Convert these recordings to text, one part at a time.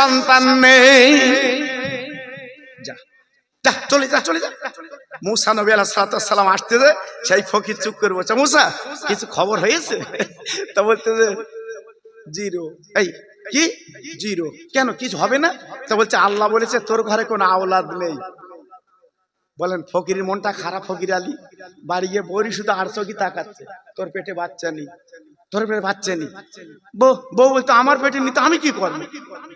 সন্তান নেই। যা যা চলে যা চলে যা। মুসা নবী আলাইহিস সালাম আসতেছে, সেই ফকির চুপ করে বলছে, মুসা কিছু খবর হয়েছে? তা বলতেছে জিরো। এই কি জিরো? কেন কিছু হবে না? তা বলছে আল্লাহ বলেছে তোর ঘরে কোনো আওলাদ নেই। বলেন ফকিরের মনটা খারাপ। ফকির আলী বাড়ি গিয়ে বউরি শুধু আর চোখই তাকাচ্ছে, তোর পেটে বাচ্চা নেই, তোর পেটে বাচ্চা নেই। বউ বলতো আমার পেটে নিতে আমি কি করবো?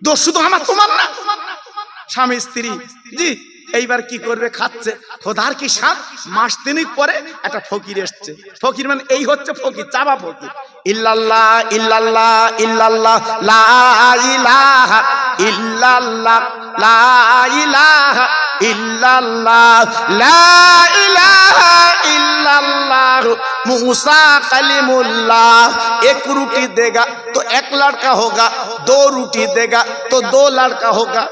দোষ শুধু আমার, তোমার না। স্বামী স্ত্রী জি এইবার কি করবে? খাচ্ছে। খোদার কি সাথ, মাস তিনেক পরে একটা ফকির এসছে। ফকির মানে এই হচ্ছে ফকির, চাবা ফকির। ইল্লাল্লাহ ইল্লাল্লাহ ইল্লাল্লাহ লা ইলাহা ইল্লাল্লাহ লা ইলাহা ইল্লাল্লাহ লা ইলাহা इल्लल्लाह मूसा कलीमुल्लाह। एक रोटी देगा तो एक लड़का होगा, दो रोटी देगा तो दो लड़का होगा।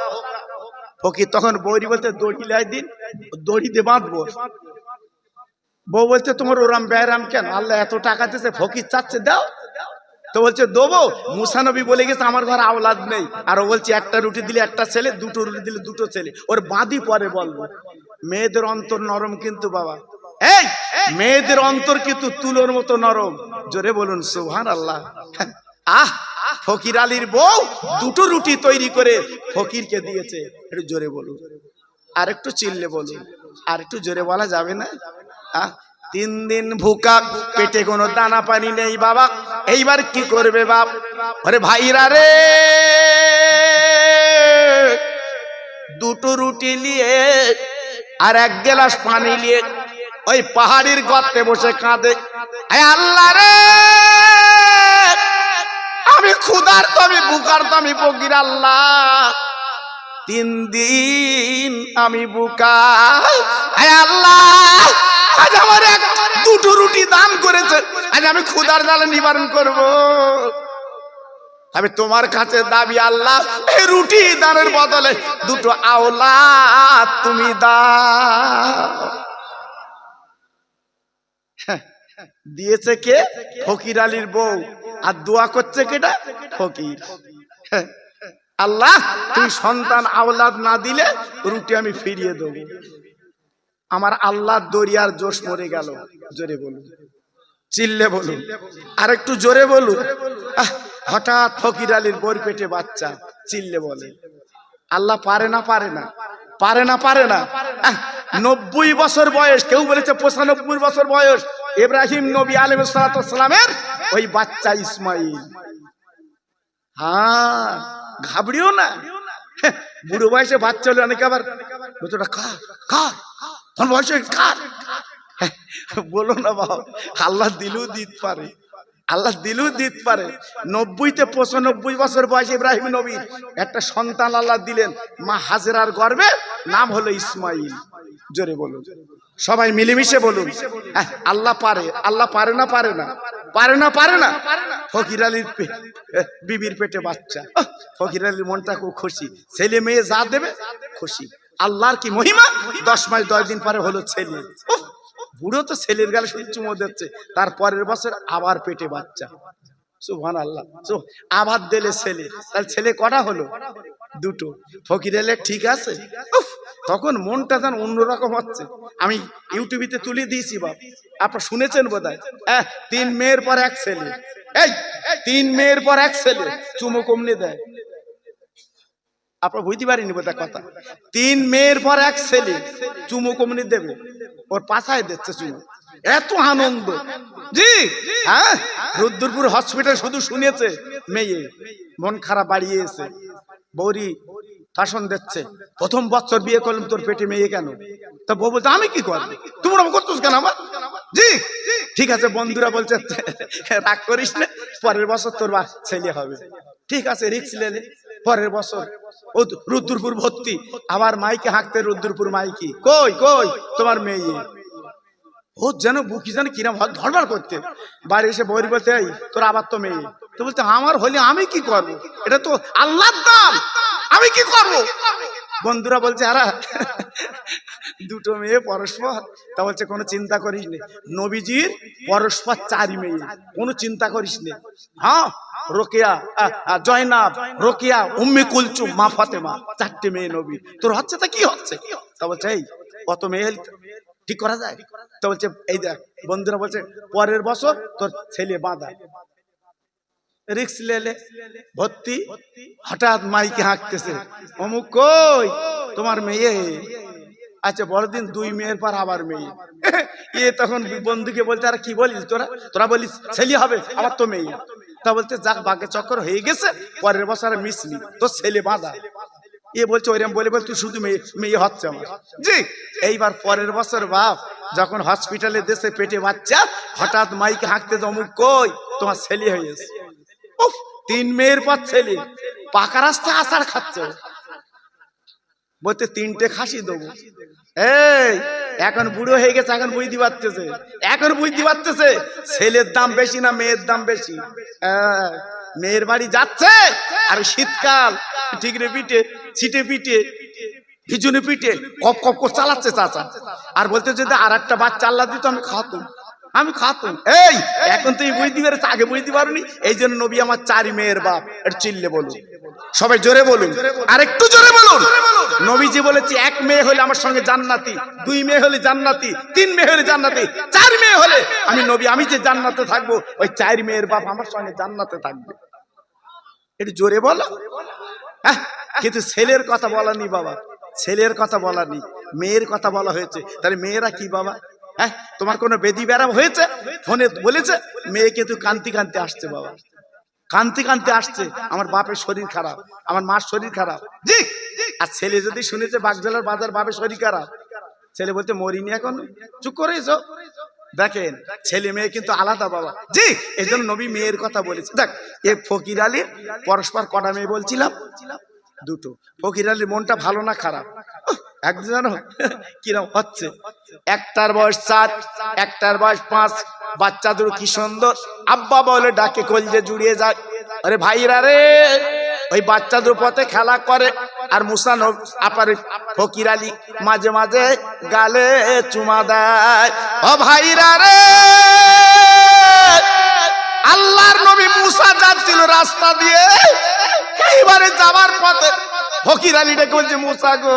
फकीर तखन बौरी बोलते दড়ি লাই দিন, দড়ি দিয়ে বাঁধবো। বউ বলছে তোমার ওরাম ব্যারাম কেন? আল্লাহ এত টাকা দিয়েছে, ফকির চাচ্ছে দাও। তো বলছে দেবো। মুসা নবী বলে গেছে আমার ঘরে আওলাদ নেই। আর ও বলছে একটা রুটি দিলে একটা ছেলে, দুটো রুটি দিলে দুটো ছেলে। ওর বাঁধি পরে বলবো। মেয়েদের অন্তর নরম কিন্তু বাবা, এই মেয়েদের অন্তর কিন্তু তুলোর মতো নরম। জোরে বলুন সুবহানাল্লাহ। আহ ফকির আলীর বউ দুটো রুটি তৈরি করে ফকিরকে দিয়েছে। একটু জোরে বলুন, আর একটু চিল্লে বলুন, আর একটু জোরে বলা যাবে না? 3 দিন ভুকা, পেটে কোনো দানা পানি নেই বাবা। এইবার কি করবে বাপ? আরে ভাইরা রে, দুটো রুটি নিয়ে আর 1 গ্লাস পানি নিয়ে ওই পাহাড়ির গর্তে বসে কাঁদে, আল্লাহ রে আমি ক্ষুধার্ত, আমি ভুখার্ত, আমি ফকির। আল্লাহ 3 দিন আমি বুকা, আল্লাহ আজ আমার দুটো রুটি দান করেছে, আজ আমি ক্ষুধার জ্বালা নিবারণ করব। আমি তোমার কাছে দাবি আল্লাহ, এই রুটি দানের বদলে দুটো আওলাদ তুমি দাও। দিয়েছে কে? ফকির আলীর বউ। আর দোয়া করছে কেটা? ফকির। আল্লাহ তুমি সন্তান আওলাদ না দিলে রুটি আমি ফিরিয়ে দেবো। আমার আল্লাহ দরিয়ার জোশ মরে গেল। জোরে বলুন, চিল্লে বলুন, আর একটু জোরে বলুন। হঠাৎ ফকির আলীর বউর পেটে বাচ্চা। চিল্লে বলে আল্লাহ পারে না, পারে না, পারে না, পারে না। 90 বছর বয়স, কেউ বলেছে 95 বছর বয়স ইব্রাহিম নবী আলাইহিস সালামের ওই বাচ্চা ইসমাইল। হ্যাঁ ঘাবড়িও না, বুড়ো বয়সে বাচ্চা হলে অনেকে আবার কার কার তোর বয়সে কার বলো না বাবা। আল্লাহ দিলেও দিতে পারে, আল্লাহ দিলেও দিতে পারে। 90 থেকে 95 বছর বয়স ইব্রাহিম নবীর একটা সন্তান আল্লাহ দিলেন মা হাজেরার গর্ভে, নাম হলো ইসমাইল। জোরে বলুন, সবাই মিলেমিশে বলুন আল্লাহ পারে। আল্লাহ পারে না, পারে না, পারে না, পারে না। ফকির আলীর বিবির পেটে বাচ্চা। ফকির আলীর মনটা খুব খুশি, ছেলে মেয়ে যা দেবে খুশি। আল্লাহর কি মহিমা, 10 মাস 10 দিন পরে হলো ছেলে। বুড়ো তো ছেলের গালে শুধু চুমো দিচ্ছে, তার পরের বছর আবার পেটে বাচ্চা। সুবহানাল্লাহ। আবার দিলে ছেলে, তাহলে ছেলে কটা হলো? 2। ফকির আলী ঠিক আছে। তখন মনটা যেন অন্যরকম হচ্ছে। আমি ইউটিউবে তুলে দিয়েছি বাপ, আপনারা শুনেছেন বোধহয়। 3 মেয়ের পর 1 ছেলে। এই 3 মেয়ের পর 1 ছেলে, চুমো কমনে দেয়। আপনারা বুঝতে পারেনি বোধহয় কথা। 3 মেয়ের পর 1 ছেলে, চুমো কমনে দেবে। ওর পাছায় দিচ্ছে চুমো, এত আনন্দ। জি হ্যাঁ, রুদ্রপুর হসপিটাল শুধু শুনেছে মেয়ে, মন খারাপ বাড়িয়েছে। বৌরি শাসন দিচ্ছে, 1ম বছর বিয়ে করলাম, তোর পেটে মেয়ে কেন? তা বউ বলছে আমি কি করবো, তোমরা করছোস কেন আমার? জি ঠিক আছে। বন্ধুরা বলছে রাগ করিস না, পরের বছর তোর ছেলে হবে। ঠিক আছে, রিক্স লেলে। পরের বছর ও রুদ্রপুর ভর্তি। আবার মাইকে হাঁকতে, রুদ্রপুর মাইকি, কই কই তোমার মেয়ে? ও যেন বুকি যেন কিরম ধরবার করতে। বাড়ি এসে বৌরি বলতে এই তোর আবার তো মেয়ে। তো বলতে আমার হলে আমি কি করবো, এটা তো আল্লাহর দান, আমি কি করবো? বন্ধুরা বলছে আরে 2টো মেয়ে পরস্পর। তা বলছে কোনো চিন্তা করিস নে, নবীজির পরস্পর 4 মেয়ে, কোনো চিন্তা করিস নে। হ্যাঁ রোকেয়া, জয়নাব, রোকেয়া, উম্মে কুলসুম, মা ফাতেমা, 4টে মেয়ে নবী। তোর হচ্ছে তা কি হচ্ছে? তা বলছে এই অত মেয়ে ঠিক করা যায়? তো বলছে এই দেখ, বন্ধুরা বলছে পরের বছর তোর ছেলে বাঁধা, রিক্স লেলে ভর্তি। হঠাৎ মাইকে হাঁকতেছে, অমুক কই তোমার মেয়ে? আচ্ছা বড়দিন 2 মেয়ের পর আবার মেয়ে। এ তখন বন্ধুকে বলতে আর কি বলিস তোরা, তোরা বলিস ছেলে হবে, আবার তো মেয়ে। তা বলতে যাক বাঘে চক্কর হয়ে গেছে, পরের বছর মিসলি তোর ছেলে বাঁধা। এ বলছে ওইরকম বলে বল তুই শুধু মেয়ে মেয়ে হচ্ছে আমার। জি এইবার পরের বছর বাপ যখন হসপিটালে দেশে পেটে বাচ্চা, হঠাৎ মাইকে হাঁকতে অমুক কই তোমার ছেলে হয়েছে। 3 মেয়ের পর ছেলে, পাকা রাস্তায় আষাঢ় খাচ্ছে। বলতে 3টে খাসি দেবো। এই এখন বুড়ো হয়ে গেছে, এখন বুঝতে পারতেছে, এখন বুঝতে পারতেছে ছেলের দাম বেশি না মেয়ের দাম বেশি। মেয়ের বাড়ি যাচ্ছে আর শীতকাল ঠিক রে পিঠে ছিটে পিঠে ভিজুনে পিঠে কপ কপ করে চালাচ্ছে চাচা, আর বলতে যদি আর একটা বাচ্চা আল্লাহ দিত আমি খাতুম, আমি খাতুম। এই এখন তুই বুঝতে পেরেছ, আগে বুঝতে পারোনি। এই জন্য নবী আমার 4 মেয়ের বাপ। একটু চিল্লে বলুন, সবাই জোরে বলুন, আর একটু জোরে বলুন। নবীজি বলেছে 1 মেয়ে হলে আমার সঙ্গে জান্নাতি, 2 মেয়ে হলে জান্নাতি, 3 মেয়ে হলে জান্নাতি, 4 মেয়ে হলে আমি নবী, আমি যে জান্নাতে থাকবো, ওই 4 মেয়ের বাপ আমার সঙ্গে জান্নাতে থাকবে। একটু জোরে বলো। হ্যাঁ, কিন্তু ছেলের কথা বলানি বাবা, ছেলের কথা বলানি, মেয়ের কথা বলা হয়েছে। তাহলে মেয়েরা কি বাবা? হ্যাঁ, তোমার কোনো বেদি ব্যারাম হয়েছে? ফোনে বলেছে মেয়ে কিন্তু কান্তি কান্তি আসছে বাবা, কান্তি কান্তি আসছে, আমার বাপের শরীর খারাপ, আমার মার শরীর খারাপ। জি, আর ছেলে যদি শুনেছে বাগজলার বাজার বাপের শরীর খারাপ, ছেলে বলতে মরিনি এখন, চুপ করে এসো। দেখেন ছেলে মেয়ে কিন্তু আলাদা বাবা। জি, এই জন্য নবী মেয়ের কথা বলেছে। দেখ এ ফকির আলীর পরস্পর কটা মেয়ে বলছিলাম? 2টো। ফকির আলীর মনটা ভালো না খারাপ? একজন জানো কিরম হচ্ছে, একটার বয়স 4, একটার বয়স 5। বাচ্চা দুটো কি সুন্দর, আব্বা বলে ডাকে, কলজে জুড়িয়ে যায়। আরে ভাইরা রে, ওই বাচ্চা দুটো পথে খেলা করে, আর মুসা আপার ফকির আলী মাঝে মাঝে গালে চুমা দেয়। ও ভাইরা রে, আল্লাহর নবী মুসা যাচ্ছিল রাস্তা দিয়ে, এইবারে যাবার পথে ফকির আলী ডেকে বলছে মুসা গো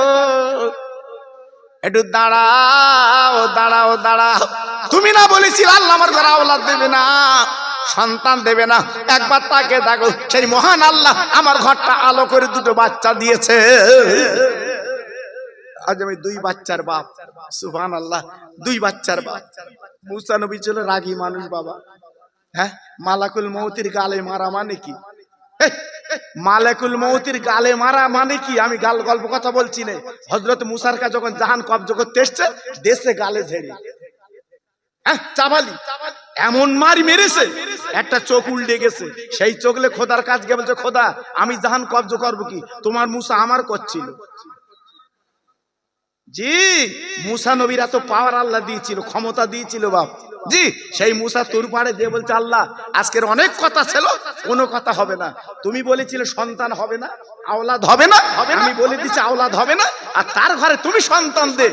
একটু দাঁড়াও দাঁড়াও দাঁড়াও, তুমি না বলেছিলে আল্লাহ আমার ঘরে আওলাদ দেবে না, সন্তান দেবে না, একবার তাকে দেখো, সেই মহান আল্লাহ আমার ঘরটা আলো করে 2টো বাচ্চা দিয়েছে। আজ আমি 2 বাচ্চার বাপ, সুবহানাল্লাহ, 2 বাচ্চার বাপ। মুসা নবী ছিল রাগী মানুষ বাবা। হ্যাঁ, মালাকুল মৌতির গালে মারা মানে কি? মালাকুল মৌতির গালে মারা মানে কি? আমি গাল গল্প কথা বলছি না। হযরত মুসার কাছে যখন জাহান কবজ করতে এসছে, দেশে গালে ঝেড়ে, হ্যাঁ চাবালি এমন মারি মেরেছে, একটা চোখ উল্টে গেছে। সেই চোখলে খোদার কাজ গিয়ে বলছে খোদা আমি জাহান কবজ করবো কি, তোমার মুসা আমার করছিল। জি, মুসা নবীর এত পাওয়ার আল্লাহ দিয়েছিল, ক্ষমতা দিয়েছিল বাপ। জি, সেই মুসা তোর পাড়ে দিয়ে বলছে আল্লাহ আজকের অনেক কথা ছিল, কোনো কথা হবে না। তুমি বলেছিলে সন্তান হবে না, আওলাদ হবে না, আমি বলে দিচ্ছি আওলাদ হবে না, আর তার ঘরে তুমি সন্তান দে,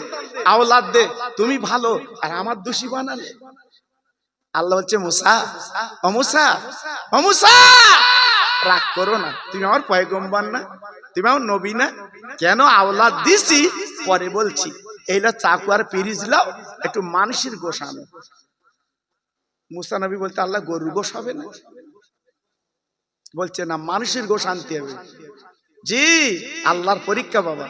আওলাদ দে, তুমি ভালো, আর আমার দোষী বানালে। আল্লাহ বলছে মুসা, ও মুসা, ও মুসা রাগ করো না, তুমি আমার পয়গম্বর না, তুমি আমার নবী না, কেন আওলাদ দিছি পরে বলছি। এইটা চাকু আর পিরিজ লাও, একটু মানুষের গোশ আনো। মুসা নবী বলতে আল্লাহ গরুর গোশ হবে না? বলছে না, মানুষের গোশ আনতে হবে। জি, আল্লাহর পরীক্ষা বাবা।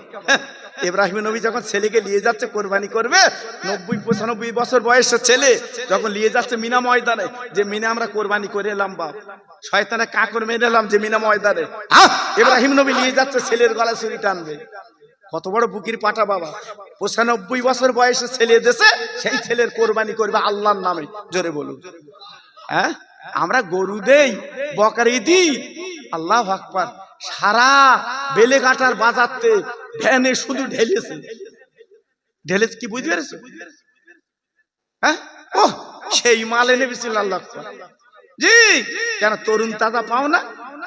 ইব্রাহিম নবী যখন ছেলেকে নিয়ে যাচ্ছে কোরবানি করবে, 90-95 বছর বয়সের ছেলে যখন নিয়ে যাচ্ছে মিনা ময়দানে, যে মিনা আমরা কোরবানি করে এলাম বাপ, শয়তানে কাকর মেরে এলাম যে মিনা ময়দানে, ইব্রাহিম নবী নিয়ে যাচ্ছে ছেলের গলা ছুরি টানবে। কত বড় বুকির পাটা বাবা, 95 বছর বয়সের ছেলে দেশে, সেই ছেলের কোরবানি করবে আল্লাহর নামে। জোরে বলুন। হ্যাঁ, আমরা গরু দেই, বকরি দিই, আল্লাহু আকবার, সারা বেলেঘাটার বাজারতে ভ্যানে শুধু ঢেলেছে, ঢেলেছে, কি বুঝতে পেরেছো? হ্যাঁ, ও সেই মাল এনে বিসমিল্লাহ আল্লাহু আকবার। জি, কেন তরুণ তাজা পাও না,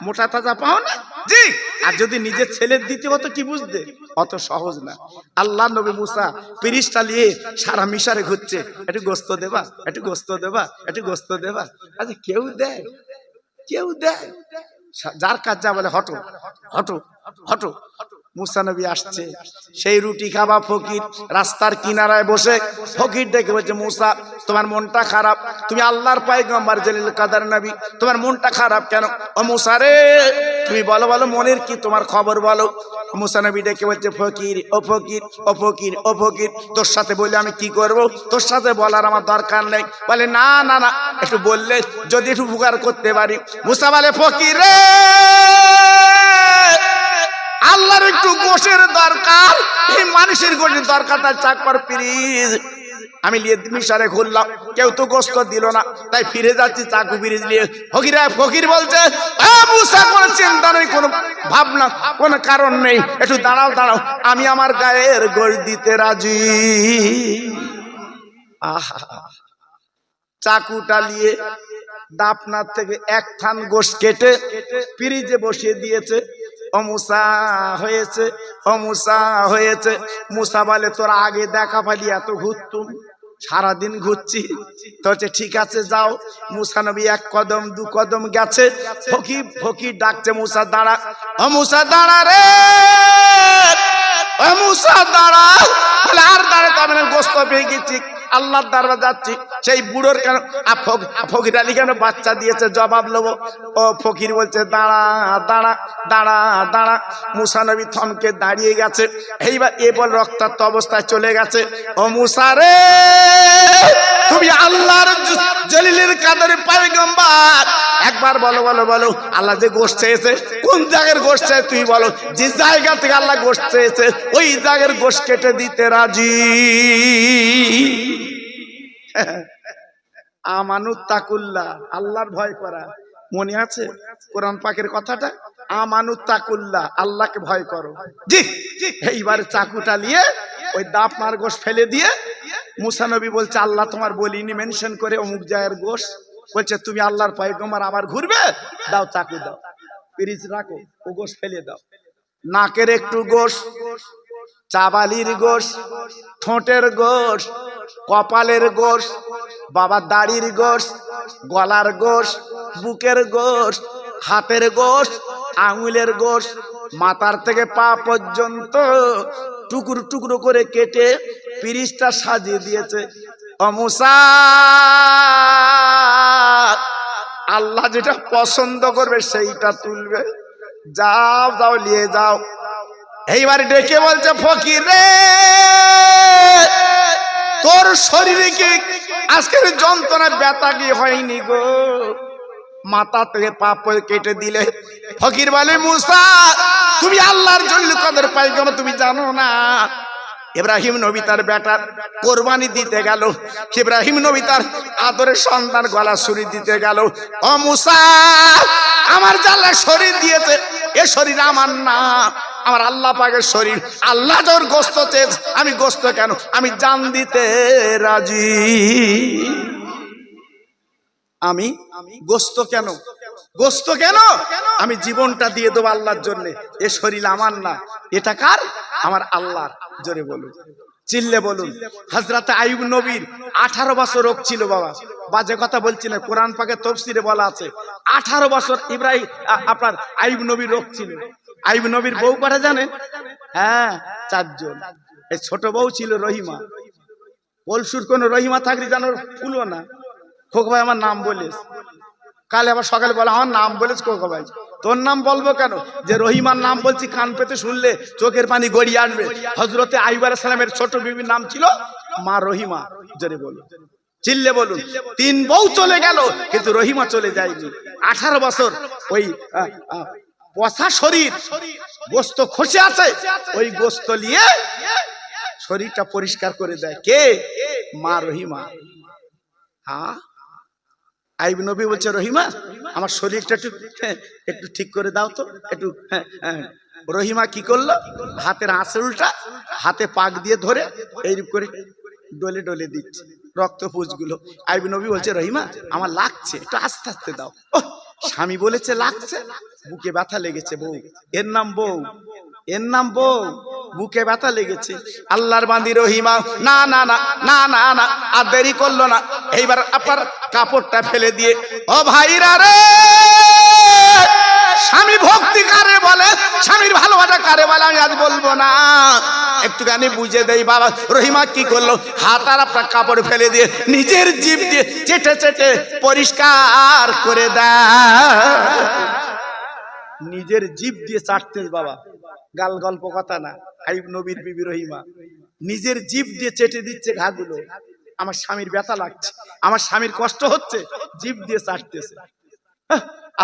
মোটা তাজা পাও না? জি, আর যদি নিজের ছেলের দিতে হতো কি বুঝতে, অত সহজ না। আল্লাহ নবী মুসা পিরিশটা নিয়ে সারা মিশরে ঘুরছে, একটু গোস্ত দেবা, একটু গোস্ত দেবা, একটু গোস্ত দেবা। আচ্ছা কেউ দেয়? কেউ দেয়, যার কাজ যা বলে হটো হটো হটো। মুসা নবী আসছে, সেই রুটি খাওয়া ফকির রাস্তার কিনারায় বসে ফকির ডেকে বলছে, মুসা তোমার মনটা খারাপ, তুমি আল্লাহর পয়গম্বর জলিল কাদের নবী, তোমার মনটা খারাপ কেন? ও মুসা রে তুমি বলো বলো মনের কি তোমার খবর বলো। মুসা নবী ডেকে বলছে, ফকির ও ফকির ও ফকির ও ফকির, তোর সাথে বলে আমি কি করব? তোর সাথে বলার আমার দরকার নেই। বলে না না না, একটু বললে যদি একটু উপকার করতে পারি। মুসা বলে, ফকির রে আল্লাহর একটু গোশের দরকার, এই মানুষের গোশের দরকার, তার চাকর প্লিজ। আমি মিশারে ঘুরলাম, কেউ তো গোস্ত দিল না, তাই ফিরে যাচ্ছি চাকু পিরিজ নিয়ে। ফকির বলছে, মুসা কোনো চিন্তা নেই, কোনো ভাবনা, কোনো কারণ নেই, একটু দাঁড়াও দাঁড়াও, আমি আমার গায়ের গোশ দিতে রাজি। আহা, চাকুটা নিয়ে দাপনার থেকে এক থান গোশ কেটে পিরিজে বসিয়ে দিয়েছে। ও মুসা হয়েছে, ও মুসা হয়েছে। মুসা বলে, তোর আগে দেখা পালি এত ঘুরতুম, সারাদিন ঘুরছি। তো ঠিক আছে যাও। মুসা নবী এক কদম দু কদম গেছে, ফকির ডাকছে, মুসা দাঁড়া, ও মুসা দাঁড়া রে, ও মুসা দাঁড়া। বলে আর দাঁড়াতে হবে না, গোস্ত পেয়ে গেছি, আল্লাহর দরবার যাচ্ছি। সেই বুড়োর কেন ফকির আলী কেন বাচ্চা দিয়েছে, জবাব নেবো। ও ফকির বলছে, দাঁড়া দাঁড়া দাঁড়া দাঁড়া। মুসা নবী থমকে দাঁড়িয়ে গেছে। এইবার এবার রক্তাক্ত অবস্থায় চলে গেছে। ও মুসা রে তুমি আল্লাহর জলিলের কাদের পয়গম্বর, একবার বলো বলো বলো, আল্লাহ যে গোশত চেয়েছে কোন জায়গার গোশত চাই তুই বলো, যে জায়গা থেকে আল্লাহ গোশত চেয়েছে ওই জায়গার গোশত কেটে দিতে রাজি। আমানুত তাকুল্লাহ, আল্লাহর ভয় করা। মনে আছে কোরআন পাকের কথাটা, আমানুত তাকুল্লাহ, আল্লাহকে ভয় করো। জি, এইবার চাকুটা নিয়ে ওই দাপনার গোশ ফেলে দিয়ে মুসা নবী বলছে, আল্লাহ তোমার বলিনি মেনশন করে অমুক জায়ের গোশ, বলছে তুমি আল্লাহর পয়গম্বর আবার ঘুরবে, দাও চাকু দাও, পিরিচ রাখো, ও গোশ ফেলে দাও। নাকের একটু গোশ, চাবালির গোশ, ঠোঁটের গোশ, কপালের গোশ, বাবার দাড়ির গোশ, গলার গোশ, বুকের গোশ, হাতের গোশ, আঙুলের গোশ, মাথার থেকে পা পর্যন্ত টুকরো টুকরো করে কেটে পিরিচটা সাজিয়ে দিয়েছে। ও মুসা আল্লাহ যেটা পছন্দ করবে সেইটা তুলবে, যাও যাও নিয়ে যাও। এইবার ডেকে বলছে, ফকির রে তোর শরীরে কি আজকের যন্ত্রণা ব্যথা কি হয়নি গো? মাথা থেকে পা কেটে দিলে। ফকির বলে, মুসা তুমি আল্লাহর জলিল কাদের পয়গম্বর, তুমি জানো না ইব্রাহিম নবী তার বেটার কোরবানি দিতে গেল, ইব্রাহিম নবী তার আদরের সন্তান গলা ছুরি দিতে গেল। ও মুসা আমার জাল্লা শরীর দিয়েছে, এ শরীর আমার না, আমার আল্লাহ পাকের শরীর। আল্লাহ তোর গোস্ত চেয়েছে, আমি গোস্ত কেন, আমি জান দিতে রাজি। আমি গোস্ত কেন, গোস্ত কেন, আমি জীবনটা দিয়ে দেবো আল্লাহর জন্য। এ শরীর আমার না, এটা কার? আমার আল্লাহর। জোরে বলুন, চিল্লে বলুন। হযরত আইয়ুব নবীর 18 বছর রোগ ছিল। বাবা বাজে কথা বলছি না, কোরআন পাকের তাফসীরে বলা আছে 18 বছর ইব্রাহিম আপনার আইয়ুব নবীর রোগ ছিল। আইয়ুব নবীর বউ কটা জানেন? হ্যাঁ 4 জন। এই ছোট বউ ছিল রহিমা। পলসুর কোন রহিমা থাকলে জানো ফুলও না। খোকা ভাই আমার নাম বলিস, কালে আবার সকালে বলে আমার নাম বলিস। খোকা ভাই তোর নাম বলবো কেন, যে রহিমার নাম বলছি কান পেতে শুনলে চোখের পানি গড়িয়ে আসবে। হযরতে আইয়ুব আলাইহিস সালামের ছোট বিবির নাম ছিল মা রহিমা। জোরে বলুন, চিল্লে বলুন। 3 বউ চলে গেল কিন্তু রহিমা চলে যায়নি। 18 বছর ওই পচা শরীর, গোস্ত খসে আছে, ওই গোস্ত নিয়ে শরীরটা পরিষ্কার করে দেয় কে? মা রহিমা। হ্যাঁ আইয়ুব নবী বলছে, রহিমা আমার শরীরটা একটু ঠিক করে দাও তো একটু। রহিমা কি করলো, হাতের আঁচলটা হাতে পাক দিয়ে ধরে এইরূপ করে ডলে ডলে দিচ্ছে রক্ত পুঁজগুলো। আইয়ুব নবী বলছে, রহিমা আমার লাগছে, একটু আস্তে আস্তে দাও। ও স্বামী বলেছে লাগছে, বুকে ব্যথা লেগেছে। বউ, এর নাম বউ, এর নাম বউ, বুকে ব্যথা লেগেছে। আল্লাহর বান্দি রহিমা না না না না না না আর দেরি করলো না। এইবার আপনার কাপড়টা ফেলে দিয়ে, ও ভাইরা রে স্বামী ভক্তি কারে বলে, স্বামীর ভালোবাসা কারে বলে আমি আজ বলবো না, একটুখানি বুঝে দেই বাবা। রহিমা কি করলো, হাত আর আপনার কাপড় ফেলে দিয়ে নিজের জিভ দিয়ে চেটে চেটে পরিষ্কার করে দেয়। নিজের জিভ দিয়ে চাটতে বাবা, গাল গল্প কথা না। আইয়ুব নবীর বিবি রহিমা নিজের জিভ দিয়ে চেটে দিচ্ছে ঘাগুলো। আমার স্বামীর ব্যথা লাগছে, আমার স্বামীর কষ্ট হচ্ছে, জিভ দিয়ে চাটতেছে।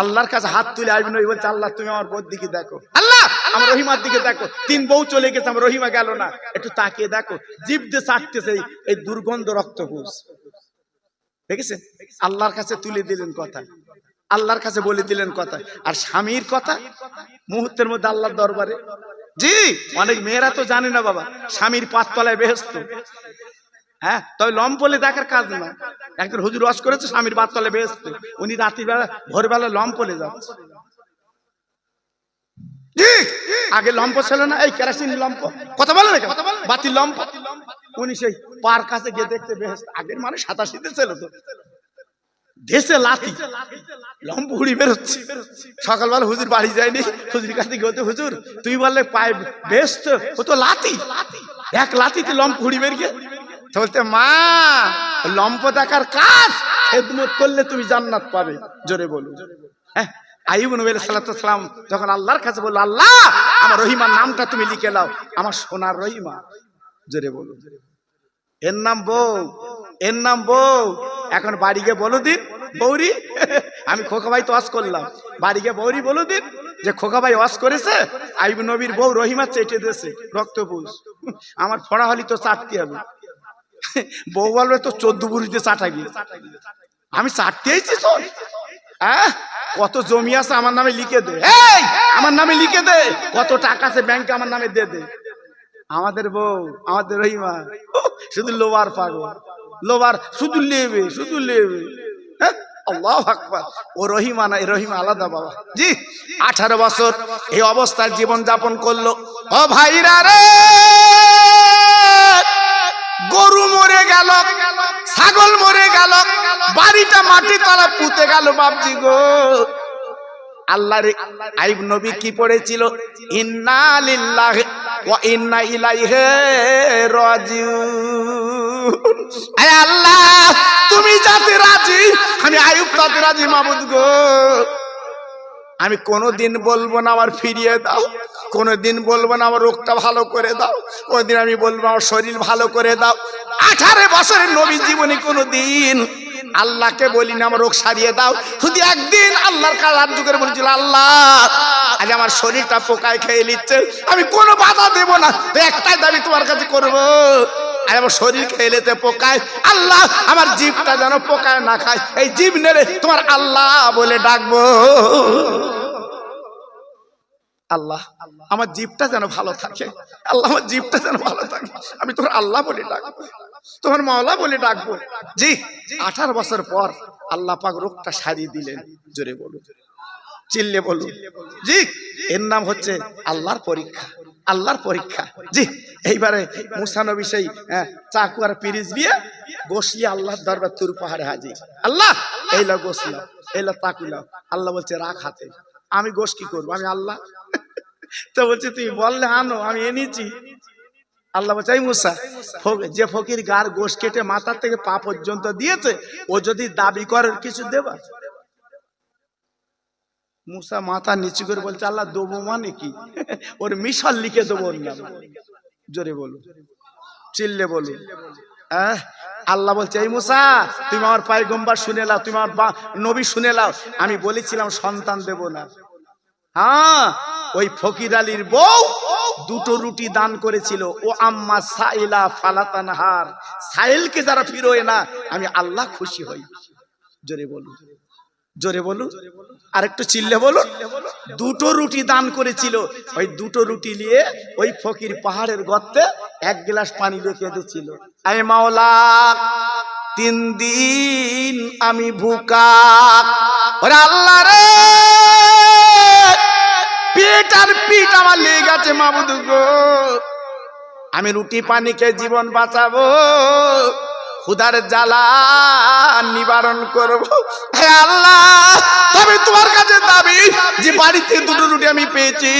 আল্লাহর কাছে হাত তুলে আইয়ুব নবী বলছে, আল্লাহ তুমি আমার বউর দিকে দেখো, আল্লাহ আমার রহিমার দিকে দেখো। 3 বউ চলে গেছে, আমার রহিমা গেল না, একটু তাকিয়ে দেখো। জিভ দিয়ে চাটতেছে এই দুর্গন্ধ রক্তপুষ। দেখেছেন, আল্লাহর কাছে তুলে দিলেন কথা, আল্লাহর কাছে বলে দিলেন কথা। আর স্বামীর কথা মুহূর্তের মধ্যে আল্লাহর দরবারে। জি, অনেক মেয়েরা তো জানে না বাবা, স্বামীর পাততলায় বেহেশত। হ্যাঁ, তবে লম্পলে দেখার কাজ না। একজন হুজুর ওয়াজ করেছে স্বামীর পাততলায় বেহেশত, উনি রাত্রি বেলা ভোরবেলা লম্পলে যাচ্ছে। জি, আগে লম্প ছিল না, এই কেরাসিন লম্প, কথা বলে না কেন, বাতি লম্প। উনি সেই পার কাছে গিয়ে দেখতে বেহেশত। আগের মানে 87-তে ছিল তো, দেশে লাঠি লম্প উড়ি বেরোচ্ছে। সকালবেলা হুজুর বাড়ি যায়নি, হুজুর কাছে গিয়ে হুজুর তুই বললে পায়ে বেহেশত, ও তো লাঠি, এক লাঠিতে লম্প উড়ি বের গিয়ে। বলতে মা, লম্প দেখার কাজ খেদমত করলে তুমি জান্নাত পাবে। জোরে বলো। হ্যাঁ, আইয়ুব নবী আলাইহিস সালাম যখন আল্লাহর কাছে বলল, আল্লাহ আমার রহিমার নামটা তুমি লিখে নাও, আমার সোনার রহিমা। জোরে বলো। এর নাম বউ, এর নাম বউ। এখন বাড়ি গিয়ে বলো দিন বৌরি, আমি খোকা ভাই তো ওয়াজ করলাম, বাড়ি গিয়ে বৌরি বলো দিন যে খোকা ভাই ওয়াজ করেছে, আইয়ুব নবীর বউ রহিমা চেটে দিয়েছে রক্তপুষ। আমার ফোড়া হলি তো চাটতে হবে। বউ বলবে তো 14 বুড়িতে চাটা গিয়ে, আমি চাটতে আইছি তো। হ্যাঁ, কত জমি আছে আমার নামে লিখে দে, এই আমার নামে লিখে দে, কত টাকা আছে ব্যাংকে আমার নামে দে দে। আমাদের বউ, আমাদের রহিমা শুধু লোবার পাগল, লোবার শুধু লেবে, শুধু লেবে। হ্যাঁ, আল্লাহু আকবার। ও রহিমা না, এই রহিমা আলাদা বাবা। জি, 18 বছর এই অবস্থায় জীবন যাপন করলো। ও ভাইরা রে, গরু মরে গেল, ছাগল মরে গেল, বাড়িটা মাটি তলা পুঁতে গেল বাপজি গো। আল্লাহর আইয়ুব নবী কি পড়েছিল, ইন্না লিল্লাহি ওয়া ইন্না ইলাইহি রাজিউন। আয় আল্লাহ তুমি যাতে রাজি, আমি আইয়ুব তাতে রাজি মাবুদ গো। আমি কোনোদিন বলবো না আমার ফিরিয়ে দাও, কোনোদিন বলবো না আমার রোগটা ভালো করে দাও, কোনোদিন আমি বলবো আমার শরীর ভালো করে দাও। 18 বছরের নবী জীবনে কোনোদিন আল্লাহকে বলি না আমার রোগ সারিয়ে দাও। শুধু একদিন আল্লাহর কাছে হাত জোড় করে বলেছিল, আল্লাহ আজ আমার শরীরটা পোকায় খেয়ে নিচ্ছে, আমি কোনো বাধা দেব না, তো একটাই দাবি তোমার কাছে করবো, আর আমার শরীর খেয়ে নিতে পোকায়, আল্লাহ আমার জিভটা যেন পোকায় না খায়, এই জিভ নেড়ে তোমার আল্লাহ বলে ডাকবো। আল্লাহ আমার জিভটা যেন ভালো থাকে, আল্লাহ আমার জিভটা যেন ভালো থাকে, আমি তোমার আল্লাহ বলে ডাকবো, তোমার মাওলা বলে ডাকবো। জি, 18 বছর পর আল্লাহ পাক রোগটা সারিয়ে দিলেন। জোরে বলো, চিল্লে বলো। জি, এর নাম হচ্ছে আল্লাহর পরীক্ষা, আল্লাহর পরীক্ষা। জি, এইবারে মুসা নবী সেই চাকু আর পিরিচ দিয়ে গোসলিয়ে আল্লাহর দরবার তুর পাহাড়ে হাজির। আল্লাহ এইলা গোসলা, এইলা তাকুলা। আল্লাহ বলছে রাখ হাতে, আমি গোস কি করবো, আমি আল্লাহ। তো বলছে তুমি বললে আনো, আমি এনেছি। আল্লাহ বলছে, এই মুসা, যে ফকির গার গোশ কেটে মাথা থেকে পা পর্যন্ত দিয়েছে, ও যদি দাবি করে কিছু দেবা। মুসা মাথা নিচু করে বলছে, আল্লাহ দেবো মানে কি, ওর মিশাল লিখে দেবো ওর নাম। জোরে বলো, চিল্লে বলো। আল্লাহ বলছে, এই মুসা তুমি আমার পয়গম্বর শুনে নাও, তুমি আমার নবী শুনে নাও, আমি বলেছিলাম সন্তান দেব না। হ্যাঁ, ওই ফকির আলীর বউ 2টো রুটি দান করেছিল। ও আম্মা সাইলা ফালাতানহার, সাইলকে যারা ফিরোয় না, আমি আল্লাহ খুশি হই। জোরে বলু, জোরে বলু, আর একটু চিল্লে বলু। 2টো রুটি দান করেছিল, ওই 2টো রুটি নিয়ে ওই ফকির পাহাড়ের গর্তে 1 গ্লাস পানি রেখে দিয়েছিল। আয় মাওলা 3 দিন আমি ভুকা, ওরে আল্লাহ রে পেট আর পিঠ আমার লেগে গেছে মাবুদ গো, আমি রুটি পানি খেয়ে জীবন বাঁচাবো, ক্ষুধার জ্বালা নিবারণ করব। হে আল্লাহ, তবে তোমার কাছে দাবি যে বাড়িতে দুটো রুটি আমি পেয়েছি,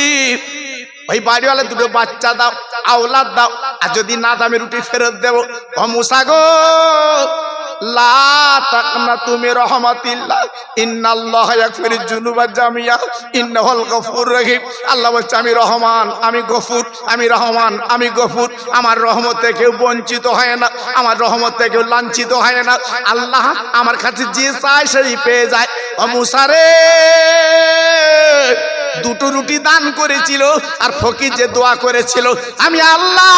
ওই বাড়িওয়ালা দুটো বাচ্চা দাও, আওলাদ দাও, আর যদি না দামে রুটি ফেরত দেবো। ও মুসা গো, লা তাকনাতু মির রাহমাতিল্লাহ, ইন্নাল্লাহা ইয়াগফিরুয যুনুবা জামিয়া, ইন্নাহুল গফুরুর রহিম। আল্লাহ বলছে আমি রহমান, আমি গফুর, আমি রহমান, আমি গফুর। আমার রহমত থেকে কেউ বঞ্চিত হয় না, আমার রহমত থেকে কেউ লাঞ্ছিত হয় না। আল্লাহ আমার কাছে যে চায় সেই পেয়ে যায়। ও মুসা রে, দুটো রুটি দান করেছিল আর ফকির যে দোয়া করেছিল, আমি আল্লাহ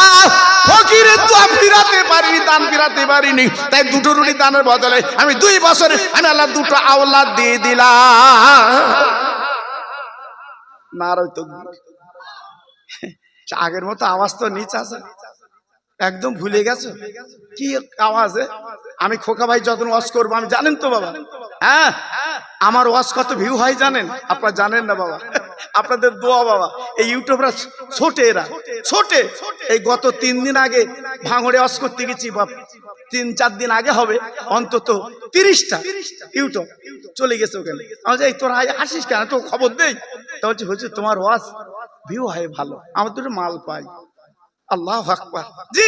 ফকিরের দোয়া ফিরাতে পারিনি, দান ফিরাতে পারিনি, তাই দুটো রুটি দানের বদলে আমি 2 বছরে আমি আল্লাহ দুটো আওলাদ দিয়ে দিলাম। নারায়ে তাকবীর। আগের মতো আওয়াজ তো নিচে আছে, একদম ভুলে গেছো কি আওয়াজে? আমি খোকা ভাই যখন ওয়াজ করবো, আমি জানেন তো বাবা, হ্যাঁ আমার ওয়াজ কত ভিউ হয় জানেন? আপনারা জানেন না বাবা, আপনাদের দোয়া বাবা। এই ইউটিউবরা ছোটে, এরা ছোটে। এই গত 3 দিন আগে ভাঙড়ে ওয়াজ করতে গেছি, 3-4 দিন আগে হবে, অন্তত 30টা ইউটিউব চলে গেছে ওখানে। আমি এই তোরা আসিস কেন, তো খবর দেই। তা বলছি হচ্ছে তোমার ওয়াজ ভিউ হয় ভালো, আমার দুটো মাল পাই। আল্লাহু আকবার। জি,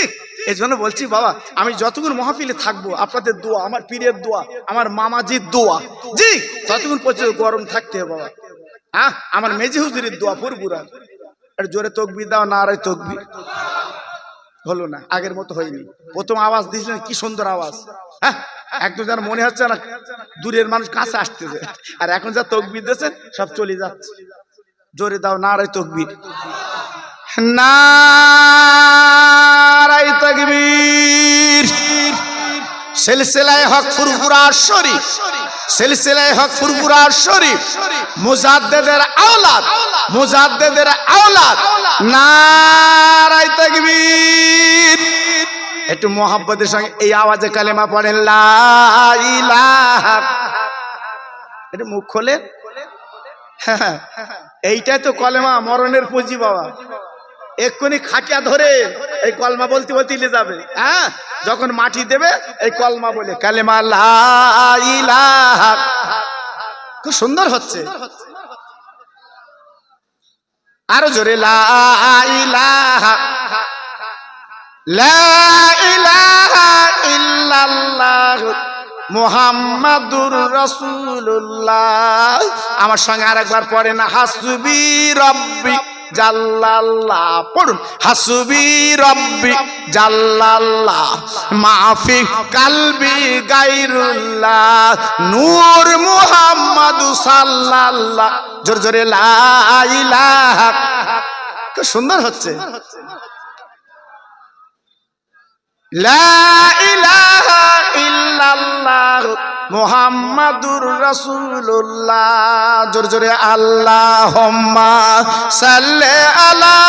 এই জন্য বলছি বাবা, আমি যতক্ষণ মাহফিলে থাকবো আপনাদের দোয়া, আমার পীরের দোয়া, আমার মামাজির দোয়া, জি ততক্ষণ পর্যন্ত গরম থাকতে হবে বাবা। হ্যাঁ, আমার মেজি হুজুরের দোয়া ফুরফুরা। একটু জোরে তাকবীর দাও, নারায়ে তাকবীর। হলো না, আগের মতো হয়নি। প্রথম আওয়াজ দিয়েছিলেন কি সুন্দর আওয়াজ, হ্যাঁ একদম যেন মনে হচ্ছে না দূরের মানুষ কাছে আসতেছে। আর এখন যা তাকবীর দিয়েছেন সব চলে যাচ্ছে। জোরে দাও নারায়ে তাকবীর, নারায়ে তাকবীর। সিলসিলায়ে হক ফুরফুরা শরীফ, সিলসিলায়ে হক ফুরফুরা শরীফ, মুজাদ্দিদের আওলাদ, মুজাদ্দিদের আওলাদ, নারায়ে তাকবীর। একটু মোহাব্বতের সঙ্গে এই আওয়াজে কালেমা পড়েন, লা ইলাহা। একটু মুখ খোলে, এইটাই তো কলেমা, মরণের পুঁজি বাবা। এক্ষুনি খাটিয়া ধরে এই কলমা বলতে বলতে নিয়ে যাবে। হ্যাঁ, যখন মাটি দেবে এই কলমা বলে কালেমা লা ইলাহা। খুব সুন্দর হচ্ছে, আরো জোরে লা ইলাহা, লা ইলাহা ইল্লাল্লাহ মুহাম্মাদুর রাসূলুল্লাহ। আমার সঙ্গে আরেকবার পড়েন, হাসবি রব্বি জাল্লাল্লাহ। পড়ুন, হাসবি রব্বি জাল্লাল্লাহ মাফি কালবি গায়রুল্লাহ নূর মুহাম্মদ সাল্লাল্লাহ। জোরে জোরে লা ইলাহা। কি সুন্দর হচ্ছে, লা ইলাহা ইল্লাল্লাহ মুহাম্মাদুর রাসূলুল্লাহ। জোরে জোরে আল্লাহুম্মা সাল্লি আলা।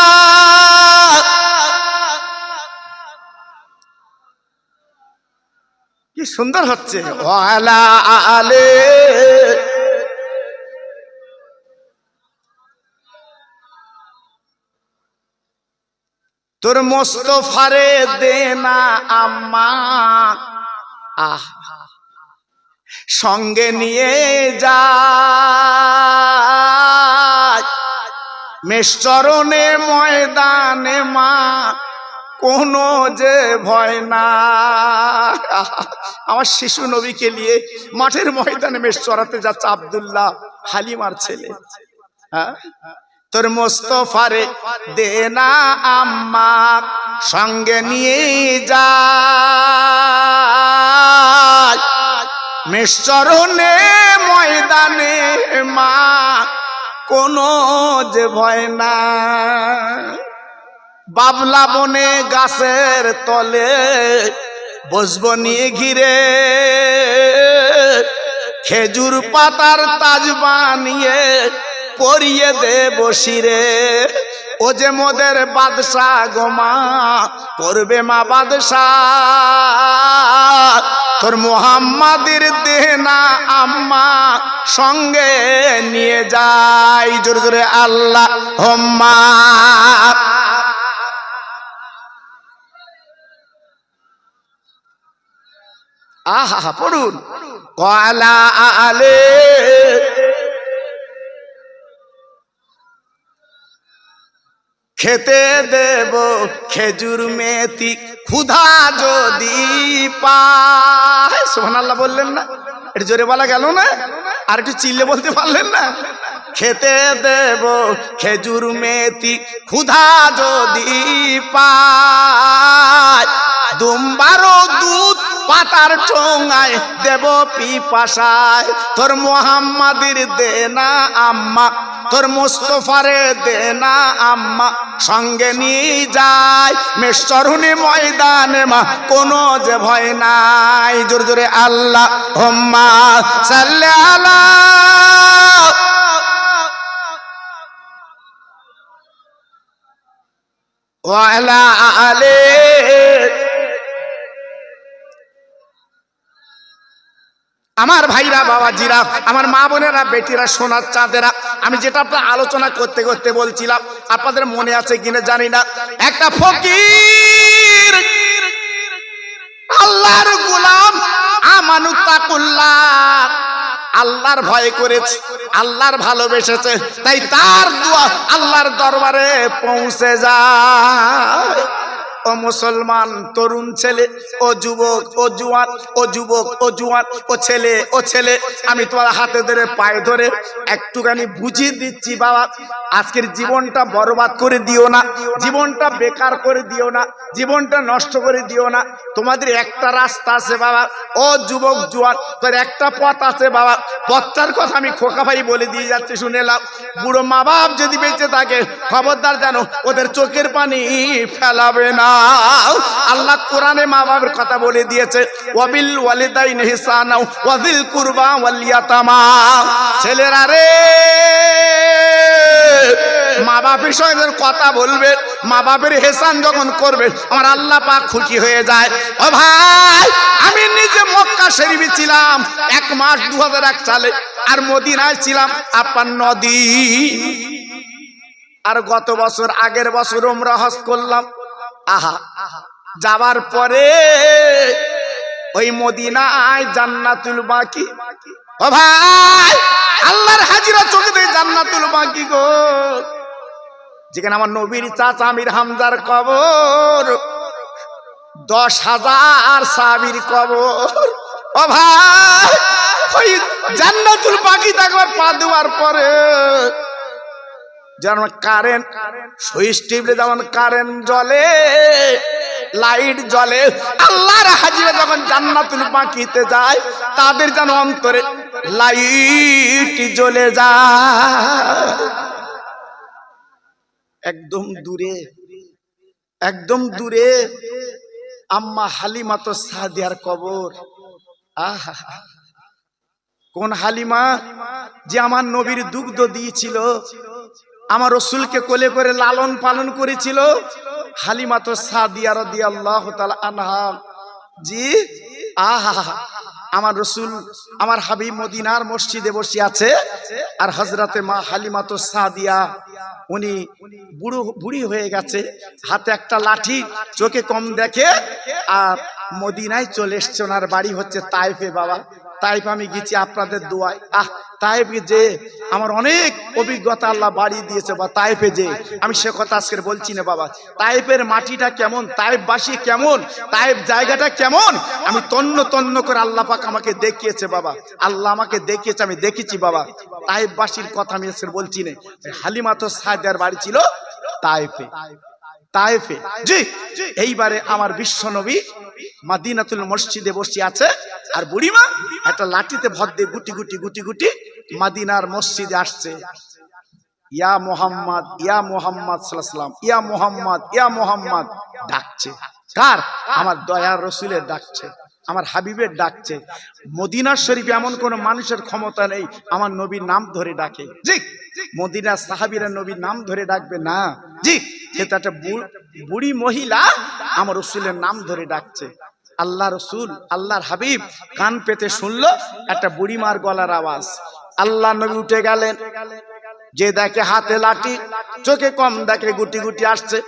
কি সুন্দর হচ্ছে, ওয়ালা আলে। তোর মোস্তফারে দেনা আম্মা, আহ সঙ্গে নিয়ে যায় মেষচরণে ময়দানে মা, কোনো যে ভয় না। আমার শিশু নবীকে নিয়ে মাঠের ময়দানে মেষ চড়াতে যাচ্ছে আব্দুল্লাহ হালিমার ছেলে। হ্যাঁ, তোর মোস্তফারে দেনা আম্মা সঙ্গে নিয়ে যায় মেষচরণে ময়দানে মা, কোনো যে ভয় না। বাবলা বনে গাছের তলে বসবো নিয়ে ঘিরে, খেজুর পাতার তাজ বানিয়ে পরিয়ে দে বসিরে। ও যে মোদের বাদশা গোমা, করবে মা বাদশা, তোর মুহাম্মাদের দেনা আম্মা সঙ্গে নিয়ে যাই। জোরে জোরে আল্লাহুম্মা। আহা পড়ুন, ওয়ালা আলে খেতে দেব খেজুর মেথি ক্ষুধা যদি পায়। সুবহানাল্লাহ বললেন না? এটা জোরে বলা গেল না? আর একটু চিল্লে বলতে পারলেন না? খেতে দেব খেজুর মেথি ক্ষুধা যদি পায়, দুম্বারো দুধ পাতার ঠোঙায় দেব পিপাসায়। তোর মোহাম্মদের দে না আম্মা, তোর মুস্তফারে দে না আম্মা, সঙ্গে নিয়ে যায় মেশরুনি ময়দানে মা, কোনো যে ভয় নাই। জোরে জোরে আল্লাহ হুম্মা সাল্লি আলা ওয়ালা আলে। আমার ভাইরা, বাবাজিরা, আমার মা বোনেরা, বেটিরা, সোনার চাঁদেরা, আমি যেটা আপনার আলোচনা করতে করতে বলছিলাম, আপনাদের মনে আছে কিনা জানি না, একটা ফকির আল্লাহর গোলাম আমানুত্তাকুল্লাহ, আল্লাহর ভয় করেছে, আল্লাহর ভালোবেসেছে, তাই তার দোয়া আল্লাহর দরবারে পৌঁছে যায়। ও মুসলমান তরুণ ছেলে, ও যুবক, ও জুয়ান, ও যুবক, ও জুয়ান, ও ছেলে, ও ছেলে, আমি তোমার হাতে ধরে পায়ে ধরে একটুখানি বুঝিয়ে দিচ্ছি, বাবা আজকের জীবনটা বরবাদ করে দিও না, জীবনটা বেকার করে দিও না, জীবনটা নষ্ট করে দিও না। তোমাদের একটা রাস্তা আছে বাবা, ও যুবক জুয়ান, তোর একটা পথ আছে বাবা, পথটার কথা আমি খোকা ভাই বলে দিয়ে যাচ্ছি, শুনে নাও। বুড়ো মা বাপ যদি বেঁচে থাকে, খবরদার জানো ওদের চোখের পানি ফেলাবে না। আল্লাহ কোরআনে মা বাবার কথা বলে দিয়েছে, ওয়াবিল ওয়ালিদাইনি ইহসানা ওয়াযিল কুরবা ওয়াল ইয়াতামা। ছেলেরা রে, মা বাপের সঙ্গে কথা বলবে, মা বাপের ইহসান যখন করবে, আমার আল্লাহ পাক খুশি হয়ে যায়। ও ভাই, আমি নিজে মক্কা শরীফে ছিলাম 1 মাস 2001 সালে, আর মদিনায় ছিলাম আপনার 9 দিন। আর গত বছর, আগের বছর উমরা হজ করলাম। আহা, যাবার পরে ওই মদিনায় জান্নাতুল বাকি, ও ভাই আল্লাহর হাজিরা চোখে দেখে জান্নাতুল বাকি গো, যেখানে আমার নবীর চাচা আমির হামজার কবর, 10,000 সাহাবীর কবর। ও ভাই, ওই জান্নাতুল বাকি একবার পা দেওয়ার পরে যেমন কারেন্ট সুইচ টিপলে যেমন কারেন্ট জ্বলে, লাইট জ্বলে, আল্লাহর হাজিরা যখন জান্নাতুল বাকিতে যায়, তাদের যেন অন্তরে লাইট জ্বলে যায়। একদম দূরে, একদম দূরে আম্মা হালিমা তো সাদিয়ার কবর। আহা, কোন হালিমা? যে আমার নবীর দুগ্ধ দিয়েছিল, আমার রসুলকে কোলে করে লালন পালন করেছিল, হালিমা তো সাদিয়া রাদিয়াল্লাহু তাআলা আনহা। জি, আহা, আমার রসুল, আমার হাবিব মদিনার মসজিদে বসে আছে, আর হযরতে মা হালিমা তো সাদিয়া উনি বুড়ি হয়ে গেছে, হাতে একটা লাঠি, চোখে কম দেখে, আর মদিনায় চলে এসছে। ওনার বাড়ি হচ্ছে তায়েফে বাবা। তাইফ আমি গেছি আপনাদের দোয়ায়। তাইফে যে আমার অনেক অভিজ্ঞতা আল্লাহ বাড়ি দিয়েছে, বা তাইফে যে আমি সে কথা আজকে বলছি না বাবা। তাইফের মাটিটা কেমন, তাইফবাসী কেমন, তাইফ জায়গাটা কেমন, আমি তন্ন তন্ন করে আল্লাহ পাক আমাকে দেখিয়েছে বাবা, আল্লাহ আমাকে দেখিয়েছে, আমি দেখেছি বাবা। তাইফবাসীর কথা আমি আজকে বলছি না। হালিমা তো সাদিয়ার বাড়ি ছিল তাইফে, তাইফে। জি, এইবারে আমার বিশ্ব নবী মদিনাতুল মসজিদে বসে আছে, আর বুড়িমা একটা লাঠিতে ভর দিয়ে গুটি গুটি গুটি গুটি মদিনার মসজিদে আসছে। ইয়া মুহাম্মদ, ইয়া মুহাম্মদ সাল্লাল্লাহু আলাইহি ওয়াসাল্লাম, ইয়া মুহাম্মদ, ইয়া মুহাম্মদ ডাকছে। কার? আমার দয়ার রসুলের ডাকছে, আমার হাবিবের ডাকছে। মদিনা শরীফে এমন কোন মানুষের ক্ষমতা নেই আমার নবীর নাম ধরে ডাকে। জি, মদিনার সাহাবীরা নবীর নাম ধরে ডাকবে না। জি, এটা একটা বুড়ি মহিলা আমার রসুলের নাম ধরে ডাকছে। আল্লাহ রসুল, আল্লাহর হাবিব কান পেতে শুনলো একটা বুড়িমার গলার আওয়াজ। আল্লাহ নবী উঠে গেলেন, যে দেখে হাতে লাঠি, চোখে কম দেখে, গুটি গুটি আসছে,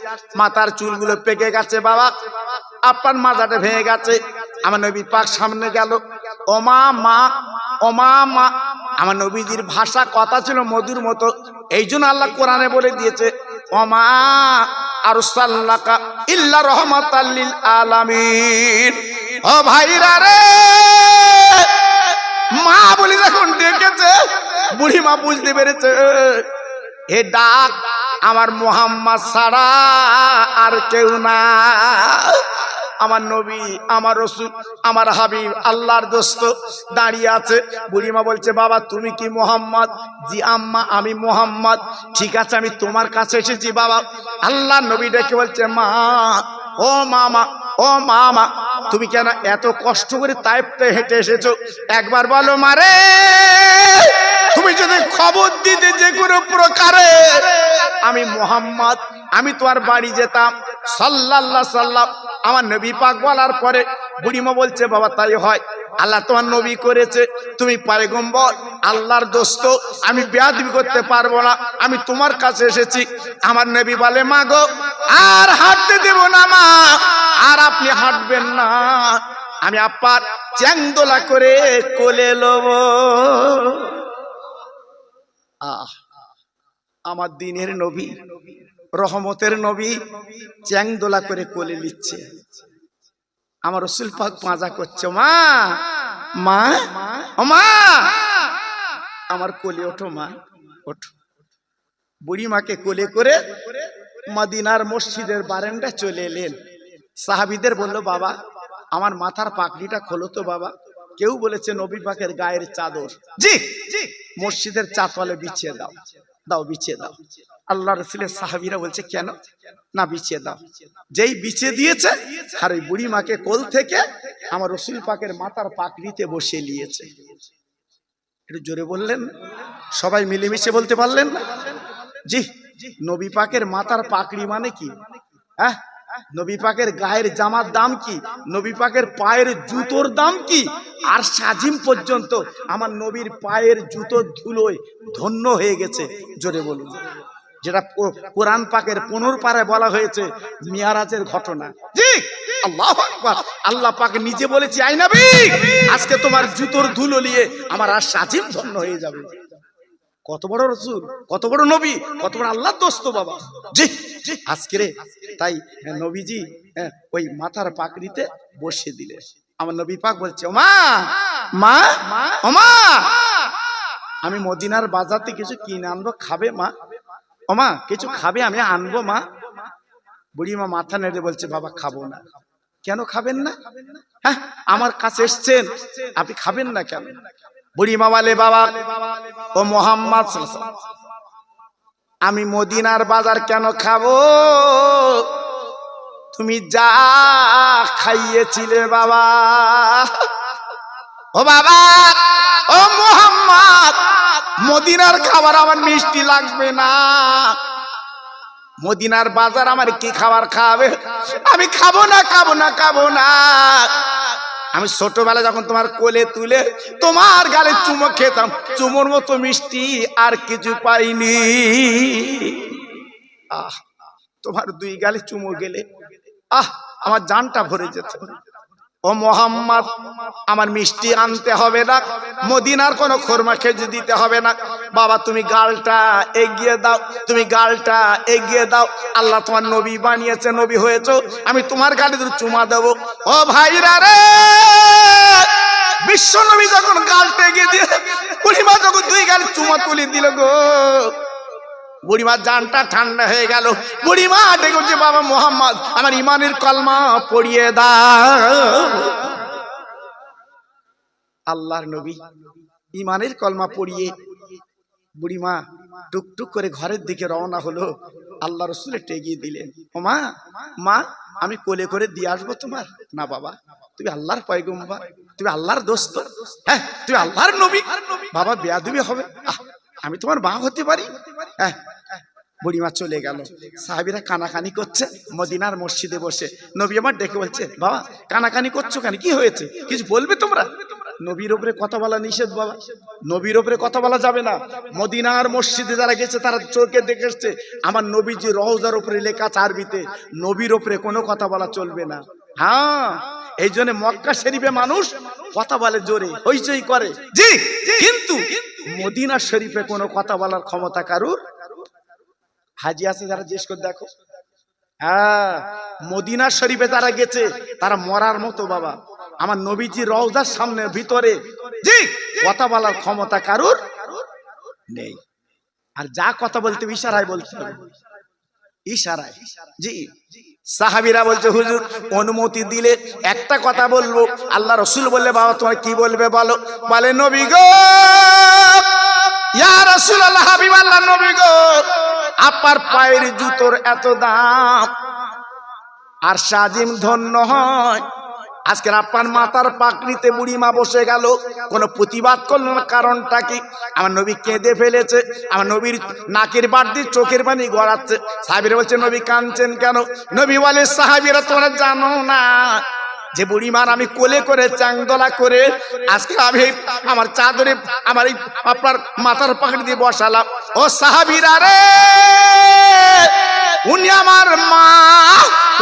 মাথার চুলগুলো পেকে গেছে বাবা, আপনার মাথাটা ভেঙে গেছে, আমার নবী পাক সামনে গেল, ওমা মা, ওমা মা। আমার নবীজির ভাষা কথা ছিল মধুর মতো, এই জন্য আল্লাহ কোরআনে বলে দিয়েছে ওমা আরসালনাকা ইল্লা রাহমাতাল লিল আলামিন। ও ভাইরা রে, মা বলে যখন ডেকেছে, বুড়ি মা বুঝতে পেরেছে এ ডাক আমার মুহাম্মদ ছাড়া আর কেউ না। আমার নবী, আমার রাসূল, আমার হাবিব, আল্লাহর দোস্ত দাঁড়িয়ে আছে। বুড়িমা বলছে বাবা তুমি কি মুহাম্মদ? জি আম্মা আমি মুহাম্মদ। ঠিক আছে আমি তোমার কাছে এসেছি বাবা। আল্লাহর নবী ডেকে বলছে মা, ও মামা, ও মামা, তুমি কেন এত কষ্ট করে তায়েফে হেঁটে এসেছো? একবার বলো মারে, তুমি যদি খবর দিতে যে কোনো প্রকারে আমি মুহাম্মদ, আমি তোমার বাড়ি যেতাম সাল্লাল্লাহু সাল্লাম। আমার নবী পাক বলার পরে বুড়িমা বলছে বাবা তাই হয়, আল্লাহ তোমার নবী করেছে, তুমি পয়গম্বর, আল্লাহর দোস্ত, আমি বেয়াদবি করতে পারবো না, আমি তোমার কাছে এসেছি। আমার নবী বলে মা গো আর হাঁটতে দেব না মা, আর আপনি হাঁটবেন না, আমি আপার চ্যাংদোলা করে কোলে লব। আমার দিনের নবী, রহমতের নবী চ্যাংদোলা করে কোলে নিচ্ছে। আমার রাসূল পাক পাজা করছে মা, মা, ও মা, আমার কোলে ওঠো মা, ওঠো। বুড়ি মাকে কোলে করে মদিনার মসজিদের বারান্দায় চলে এলেন। সাহাবীদের বলল বাবা আমার মাথার পাগড়িটা খোলো তো বাবা। কেউ বলেছে নবী পাকের গায়ের চাদর, জি মসজিদের চাতওয়ালে বিছিয়ে দাও, দাও বিছিয়ে দাও। আল্লাহ রাসূলের সাহাবীরা বলছে কেন? না বিছিয়ে দাও। যেই বিছিয়ে দিয়েছে আর ওই বুড়ি মাকে কোল থেকে আমার রাসূল পাকের মাথার পাগড়িতে বসিয়ে নিয়েছে। একটু জোরে বললেন, সবাই মিলেমিশে বলতে পারলেন না? জি, নবী পাকের মাথার পাগড়ি মানে কি? হ্যাঁ, নবী পাকের গায়ের জামার দাম কি? নবী পাকের পায়ের জুতোর দাম কি? আর সাজিম পর্যন্ত আমার নবীর পায়ের জুতোর ধুলোয় ধন্য হয়ে গেছে। জোরে বলুন। যেটা কোরআন পাকের 15 পারায় বলা হয়েছে মিরাজের ঘটনা। জি, আল্লাহু আকবার। আল্লাহ পাক নিজে বলেছে আই নবী আজকে তোমার জুতোর ধুলো নিয়ে আমার আর সাজিম ধন্য হয়ে যাবে। কত বড় রাসূল, কত বড় নবী, কত বড় আল্লাহর দোস্ত বাবা। জি, আজকে রে তাই নবীজি ওই মাথার পাগড়িতে বসিয়ে দিলেন। আমার নবী পাক বলছে ও মা, মা, ও মা, আমি মদিনার বাজার থেকে কিছু কিনে আনবো, খাবে মা? ও মা কিছু খাবে, আমি আনবো মা। বুড়ি মা মাথা নেড়ে বলছে বাবা খাবো না। কেন খাবেন না? হ্যাঁ আমার কাছে এসছেন, আপনি খাবেন না কেন? বুড়ি মা বলে বাবা ও মুহাম্মদ আমি মদিনার বাজার কেন খাবো? তুমি যা খাইয়েছিলে বাবা, ও বাবা ও মুহাম্মদ মদিনার খাবার আমার মিষ্টি লাগবে না। মদিনার বাজার আমার কি খাবার খাবে? আমি খাবো না, খাবো না, খাবো না। আমি ছোটবেলা যখন তোমার কোলে তুলে তোমার গালে চুমো খেতাম, চুমোর মতো মিষ্টি আর কিছু পাইনি। আহ তোমার 2 গালে চুমো গেলে আমার জানটা ভরে যেত। ও মুহাম্মদ আমার মিষ্টি আনতে হবে না, মদিনার কোনো খোরমা খেজুর দিতে হবে না। বাবা তুমি গালটা এগিয়ে দাও, তুমি গালটা এগিয়ে দাও। আল্লাহ তোমার নবী বানিয়েছে, নবী হয়েছো, আমি তোমার গালে চুমা দেবো। ও ভাইরা রে, বিশ্ব নবী যখন গালটা এগিয়ে দিয়ে বুড়িমা যখন 2 গালে চুমা তুলে দিল গো, বুড়িমার জানটা ঠান্ডা হয়ে গেল। বুড়িমা ডেকেছে বাবা মুহাম্মদ আমার ইমানের কলমা পড়িয়ে দাও। আল্লাহর নবী ইমানের কলমা পড়িয়ে বুড়িমা টুকটুক করে ঘরের দিকে রওনা হলো। আল্লাহ রাসূলের টেগিয়ে দিলেন, ও মা, মা আমি কোলে করে দিয়ে আসবো তোমার? না বাবা তুমি আল্লাহর পয়গম্বর, তুমি আল্লাহর দোস্ত, হ্যাঁ তুমি আল্লাহর নবী, বাবা বেয়াদবি হবে, আমি তোমার মা হতে পারি? হ্যাঁ। বুড়িমা চলে গেল। সাহাবীরা কানাকানি করছে মদিনার মসজিদে বসে। নবী আমার ডেকে বলছে বাবা কানাকানি করছো কেন, কি হয়েছে, কিছু বলবে তোমরা? নবীর উপরে কথা বলা নিষেধ বাবা, নবীর উপরে কথা বলা যাবে না। মদিনার মসজিদে যারা গেছে তারা চোখে দেখে এসছে আমার নবীজি রওজার উপরে লেখা আছে আরবিতে, নবীর উপরে কোনো কথা বলা চলবে না। হ্যাঁ এই জন্য মক্কা শরীফে মানুষ কথা বলে জোরে, হইচই করে, জি, কিন্তু মদিনা শরীফে কোনো কথা বলার ক্ষমতা কারুর। হাজি আছে যারা জিজ্ঞেস করে দেখো, হ্যাঁ, মদিনা শরীফে তারা গেছে, তারা মরার মতো বাবা। আমার নবীজি রওজার সামনে ভিতরে, জি, কথা বলার ক্ষমতা কারুর নেই। আর যা কথা বলতে ইশারায় বলতে হবে, ইশারায়। জি, সাহাবীরা বলছে হুজুর অনুমতি দিলে একটা কথা বলবো। আল্লাহ রাসূল বললে বাবা তোমার কি বলবে বলো। বলে নবী গো, ইয়া রাসূলুল্লাহ, হাবিবাল্লাহ, নবী গো, আপনার পায়ের জুতোর এত দাম, আর সাজিম ধন্য হয় আজকের আপনার মাথার পাকড়িতে বুড়িমা বসে গেল, কোনো প্রতিবাদ করলো না, কারণটা কি? আমার নবী কেঁদে ফেলেছে, আমার নবীর নাকের বাট দিয়ে চোখের পানি গড়াচ্ছে। সাহাবীরা বলছে নবী কাঁদছেন কেন? নবী বলে সাহাবীরা তোমরা জানো না যে বুড়িমার আমি কোলে করে চাংদোলা করে আজকে আমি আমার চাদরে আমার এই আপনার মাথার পাকড়ি দিয়ে বসালাম। ও সাহাবীরা রে, উনি আমার মা,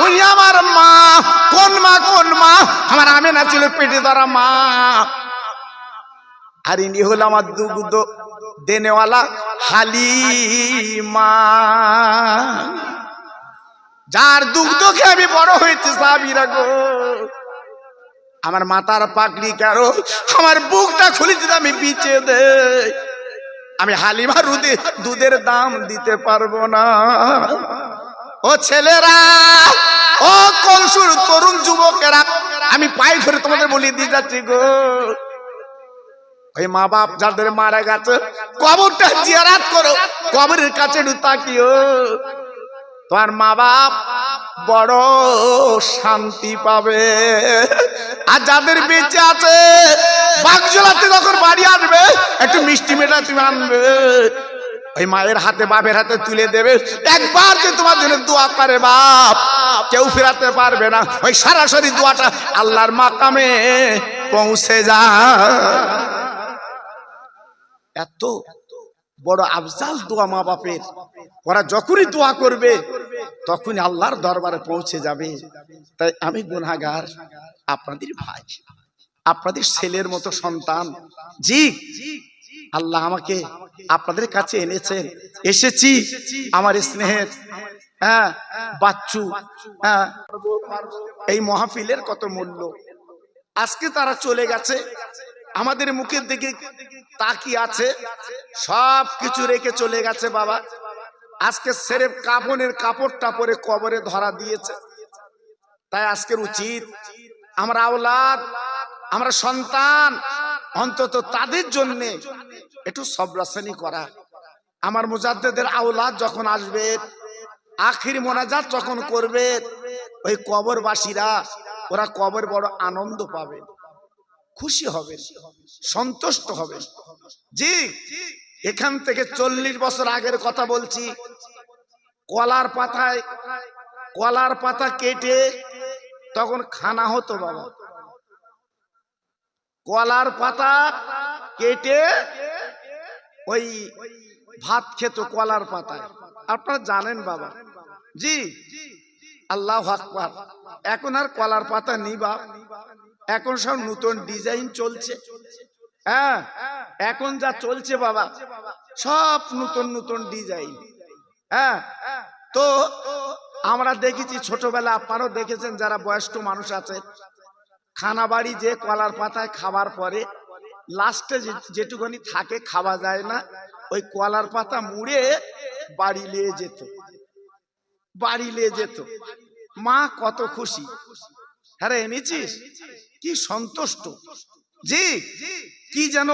উনি আমার মা। কোন মা? কোন মা? আমার আমেনা ছিল পেটে ধরা মা, আর ইনি হলো আমার দুগ্ধ দেনেওয়ালা হালিমা, যার দুগ্ধ খেয়ে আমি বড় হয়েছি। সাহাবীরা গো, আমার মাথার পাগড়ি কেন আমার বুকটা খুলে দিতে আমি বিচে দে, আমি হালিমার দুধের দাম দিতে পারবো না। ও ছেলেরা, ও কলসুর তরুণ যুবকেরা, আমি পায়ে ধরে তোমাদের বলে দিয়ে যাচ্ছি গো, ওই মা বাপ যাদের মারা গেছে কবরটা জিয়ারত করো, কবরের কাছে একটু তাকিও, তোমার মা বাপ বড় শান্তি পাবে। আর যাদের বেঁচে আছে বাগজোলাতে যখন বাড়ি আসবে একটু মিষ্টি মেটা তুমি আনবে, ওই মায়ের হাতে বাপের হাতে তুলে দেবে। একবার যে তোমার জন্য দোয়া করে বাপ, কেউ ফেরাতে পারবে না, ওই সরাসরি দোয়াটা আল্লাহর মাকামে পৌঁছে যায়। এত বড় আফজাল দোয়া মা বাপের, ওরা যখনই দোয়া করবে তখনই আল্লাহর দরবারে পৌঁছে যাবে। তাই আমি গুনাহগার, আপনাদের ভাই, আপনাদের ছেলের মতো সন্তান। জি, আল্লাহ আমাকে আপনাদের কাছে এনেছেন, এসেছি আমার স্নেহের বাচ্চু। এই মাহফিলের কত মূল্য। আজকে তারা চলে গেছে, আমাদের মুখের দিকে তাকিয়ে আছে, সব কিছু রেখে চলে গেছে বাবা। আজকে সেরেফ কাফনের কাপড়টা পরে কবরে ধরা দিয়েছে। তাই আজকের উচিত আমরা আওলাদ, আমরা সন্তান, অন্তত তাদের জন্য একটু সবরাসানি করা। আমার মুজাদ্দেদের আওলাদ যখন আসবে, আখির মোনাজাত যখন করবে, ওই কবরবাসীরা ওরা কবর বড় আনন্দ পাবে, খুশি হবে, সন্তুষ্ট হবে। জি, এখান থেকে 40 বছর আগের কথা বলছি, কলার পাতা কেটে তখন খানা হতো বাবা। কলার পাতা কেটে ওই ভাত খেত কলার পাতায়, আপনারা জানেন বাবা। জি, আল্লাহু আকবার। এখন আর কলার পাতা নেই বাপ, এখন সব নতুন ডিজাইন চলছে। হ্যাঁ, এখন যা চলছে বাবা সব নতুন নতুন ডিজাইন। হ্যাঁ, তো আমরা দেখেছি ছোটবেলা, আপনারাও দেখেছেন যারা বয়স্ক মানুষ আছে, খানা বাড়ি যে কলার পাতায় খাবার পরে লাস্টে যেটুকুনি থাকে খাওয়া যায় না, ওই কলার পাতা মুড়ে বাড়ি নিয়ে যেত, বাড়ি নিয়ে যেত। মা কত খুশি, হ্যাঁ এনেছিস, কি সন্তুষ্ট। জি, কি যেন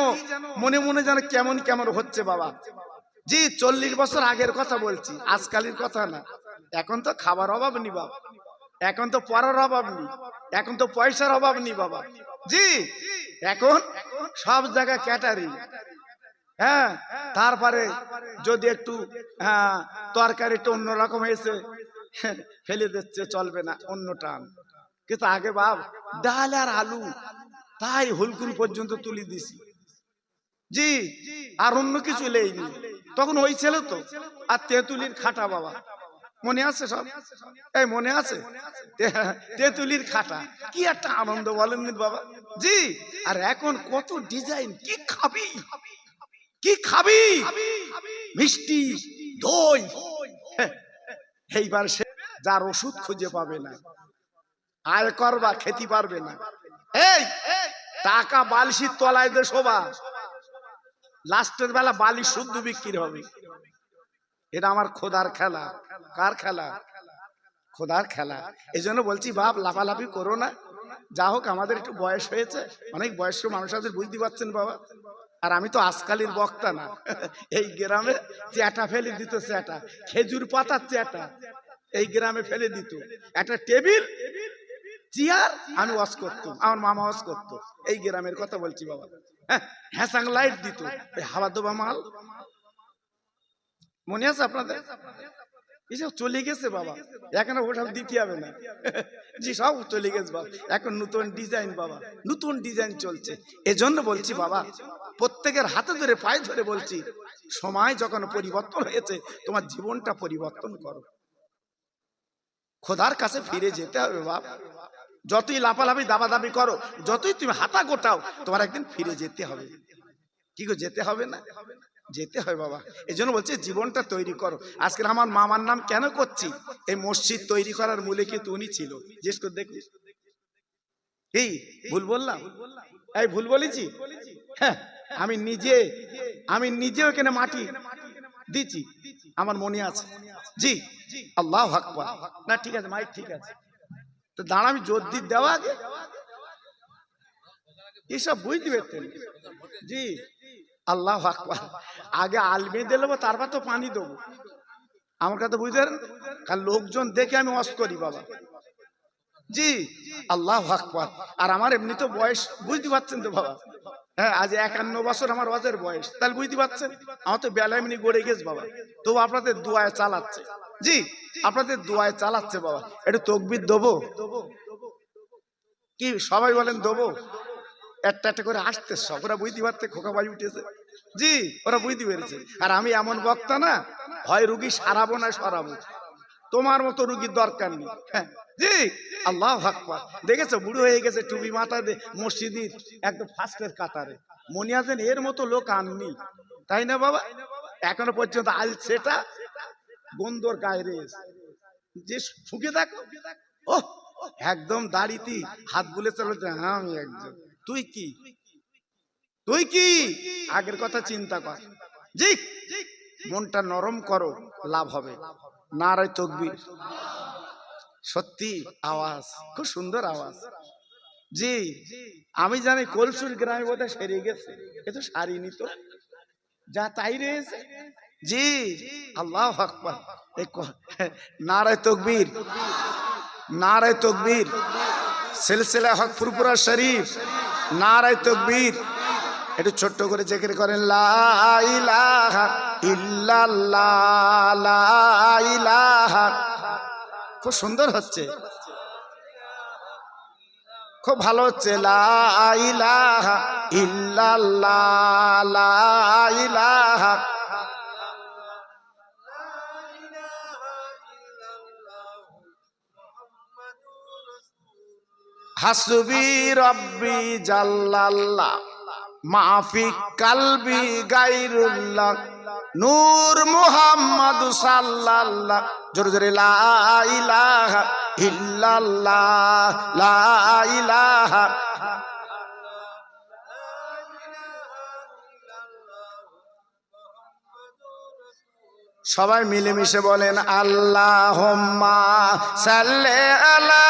মনে মনে যেন কেমন কেমন হচ্ছে বাবা। জি, 40 বছর আগের কথা বলছি, আজকালের কথা না। এখন তো খাবার অভাব নেই বাবা, এখন তো পড়ার অভাব নেই, এখন তো পয়সার অভাব নেই বাবা। জি, এখন সব জায়গায় ক্যাটারিং। হ্যাঁ, তারপরে যদি একটু তরকারিটা অন্যরকম হয়েছে ফেলে দিচ্ছে, চলবে না, অন্য টান। কিন্তু আগে বাপ ডাল আর আলু তাই হুলকুল পর্যন্ত তুলে দিছি। জি, আর অন্য কিছু লেইনি, তখন ওই ছিল তো। আর তেঁতুলির খাটা বাবা, মনে আছে সব? এই মনে আছে তেঁতুলির খাটা, কি একটা আনন্দ বলেন বাবা। জি, আর এখন কত ডিজাইন, কি খাবি কি খাবি, মিষ্টি, দই। এইবার সে যার ওষুধ খুঁজে পাবে না, আয় করবা খেতে পারবে না। এই টাকা বালিশির তলায় দে শোভা, লাস্টের বেলা বালিশ শুদ্ধ বিক্রি হবে। এটা আমার খোদার খেলা। কার খেলা? খোদার খেলা। এই জন্য বলছি বাপ, লাফালাফি করো না। যা হোক, আমাদের একটু বয়স হয়েছে, অনেক বয়স্ক মানুষ আছে, বুঝতে পারছেন বাবা। আর আমি তো আজকালের বক্তা না। এই গ্রামে চ্যাটা ফেলে দিত, চ্যাটা খেজুর পাতার চ্যাটা এই গ্রামে ফেলে দিত। একটা টেবিল চেয়ার আমি ওয়াশ করতাম, আমার মামা ওয়াশ করতো। এই গ্রামের কথা বলছি বাবা। হ্যাঁ, হ্যাসাং লাইট দিত, হাওয়া দোবা মাল। মনে আছে আপনাদের? এসব চলে গেছে বাবা, এখন ওসব দিতে হবে না। জি, সব চলে গেছে বাবা, এখন নতুন ডিজাইন বাবা, নতুন ডিজাইন চলছে। এজন্য বলছি বাবা, প্রত্যেকের হাতে ধরে পায়ে ধরে বলছি, সময় যখন পরিবর্তন হয়েছে, তোমার জীবনটা পরিবর্তন করো। খোদার কাছে ফিরে যেতে হবে বাপ। যতই লাফালাফি দাবাদাবি করো, যতই তুমি হাতা গোটাও, তোমার একদিন ফিরে যেতে হবে। কি গো, যেতে হবে না? যেতে হয় বাবা। এই জন্য বলছে জীবনটা তৈরি করো। আজকে আমার মামার নাম কেন করছি? এই মসজিদ তৈরি করার মূলে কিন্তু উনি ছিল। জিজ্ঞেস করে দেখুন। এই ভুল বললাম? এই ভুল বলেছি? হ্যাঁ, আমি নিজে ওখানে মাটি দিচ্ছি, আমার মনে আছে। জি, আল্লাহু আকবার। না ঠিক আছে, মাইক ঠিক আছে, তো দাঁড়া, আমি জোর দিয়ে দেওয়া আগে এসব বুঝতে পারতেন। জি, আল্লাহু আকবার। আগে আলমে দেবো, তারপর তো পানি দেবো। আমার কথা বুঝতে পারেন? কারণ লোকজন দেখে আমি ওয়াজ করি বাবা। জি, আল্লাহু আকবার। আর আমার এমনি তো বয়স বুঝতে পারছেন তো বাবা। হ্যাঁ, আজ 51 বছর আমার ওয়াজের বয়স, তাহলে বুঝতে পারছেন আমার তো বেলা এমনি গড়ে গেছে বাবা। তবু আপনাদের দোয়ায় চালাচ্ছে। জি, আপনাদের দোয়ায় চালাচ্ছে বাবা। একটু তাকবীর দেবো কি? সবাই বলেন দেবো। একটা একটা করে আসতে সব, ওরা বুঝতে পারতে খোকা বাজি উঠেছে। জি, ওরা বুঝতে পেরেছে। আর আমি এমন বক্তা না, হয় রুগী সারাবো না সরাবো, তোমার মতো রুগীর দরকার নেই। হ্যাঁ, জি, আল্লাহু আকবার। দেখেছো, বুড়ো হয়ে গেছে, টুপি মাথা দিয়ে মসজিদের একদম ফার্স্টের কাতারে। মনে আছেন, এর মতো লোক আননি, তাই না বাবা? এখনো পর্যন্ত আলছেটা বন্দর গায়ে রয়েছে, যে শুকে দেখো, ও একদম দাড়িতে হাত বুলে চলতে। হ্যাঁ, আমি একজন। তুই কি আগের কথা চিন্তা কর। জি, মনটা নরম করো, লাভ হবে। নারায়ে তাকবীর। সত্যি আওয়াজ খুব সুন্দর আওয়াজ। জি, আমি জানি কলসুর গ্রামে বোধহয় সেরে গেছে, এ তো সারিনি তো, যা তাই রয়েছে। জি, আল্লাহু আকবার। নারায়ে তাকবীর, নারায়ে তাকবীর। সিলসিলা হক ফুরফুরা শরীফ, নারায়ে তাকবীর। একটু ছোট্ট করে জিকির করেন, লা ইলাহা ইল্লাল্লাহ, লা ইলাহা। খুব সুন্দর হচ্ছে, খুব ভালো হচ্ছে। লা ইলাহা ইল্লাল্লাহ, লা ইলাহা। হাসবি রব্বি জাল্লাল্লাহ, মাফি কালবি গায়রুল্লাহ, নূর মুহাম্মদ সাল্লাল্লাহ। জোরে জোরে, লা ইলাহা ইল্লাল্লাহ, লা ইলাহা। সবাই মিলেমিশে বলেন, আল্লাহুম্মা সাল্লি আলা।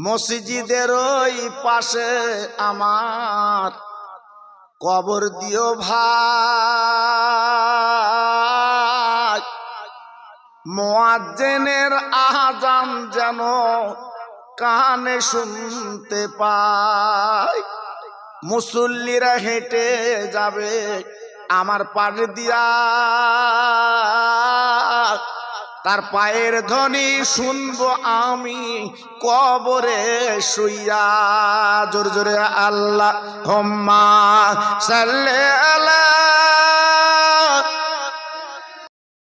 মসজিদের ওই পাশে আমার কবর দিও ভাই, মুয়াজ্জিনের আযান যেন কানে শুনতে পাই। মুসল্লিরা হেঁটে যাবে আমার পাশ দিয়া, তার পায়ের ধ্বনি শুনবো আমি কবরে শুইয়া। জোরে জোরে আল্লাহুম্মা সাল্লি আলা